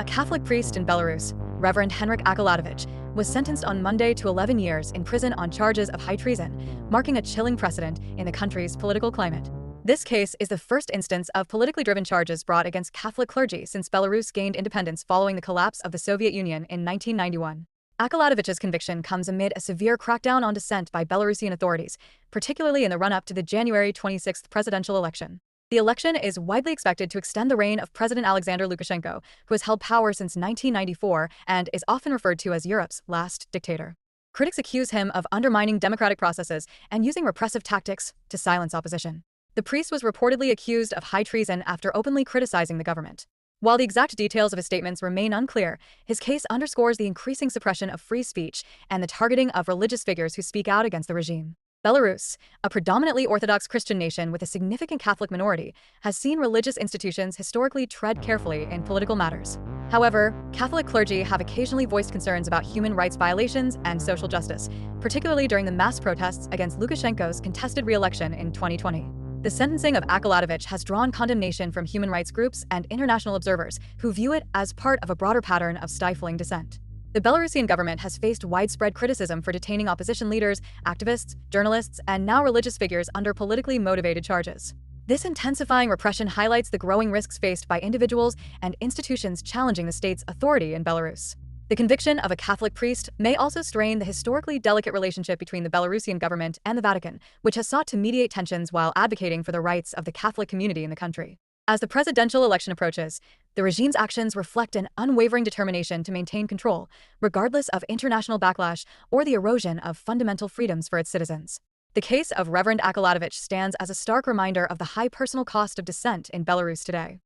A Catholic priest in Belarus, Reverend Henryk Akalatovich, was sentenced on Monday to 11 years in prison on charges of high treason, marking a chilling precedent in the country's political climate. This case is the first instance of politically driven charges brought against Catholic clergy since Belarus gained independence following the collapse of the Soviet Union in 1991. Akalatovich's conviction comes amid a severe crackdown on dissent by Belarusian authorities, particularly in the run-up to the January 26 presidential election. The election is widely expected to extend the reign of President Alexander Lukashenko, who has held power since 1994 and is often referred to as Europe's last dictator. Critics accuse him of undermining democratic processes and using repressive tactics to silence opposition. The priest was reportedly accused of high treason after openly criticizing the government. While the exact details of his statements remain unclear, his case underscores the increasing suppression of free speech and the targeting of religious figures who speak out against the regime. Belarus, a predominantly Orthodox Christian nation with a significant Catholic minority, has seen religious institutions historically tread carefully in political matters. However, Catholic clergy have occasionally voiced concerns about human rights violations and social justice, particularly during the mass protests against Lukashenko's contested re-election in 2020. The sentencing of Akalatovich has drawn condemnation from human rights groups and international observers who view it as part of a broader pattern of stifling dissent. The Belarusian government has faced widespread criticism for detaining opposition leaders, activists, journalists, and now religious figures under politically motivated charges. This intensifying repression highlights the growing risks faced by individuals and institutions challenging the state's authority in Belarus. The conviction of a Catholic priest may also strain the historically delicate relationship between the Belarusian government and the Vatican, which has sought to mediate tensions while advocating for the rights of the Catholic community in the country. As the presidential election approaches, the regime's actions reflect an unwavering determination to maintain control, regardless of international backlash or the erosion of fundamental freedoms for its citizens. The case of Reverend Akalatovich stands as a stark reminder of the high personal cost of dissent in Belarus today.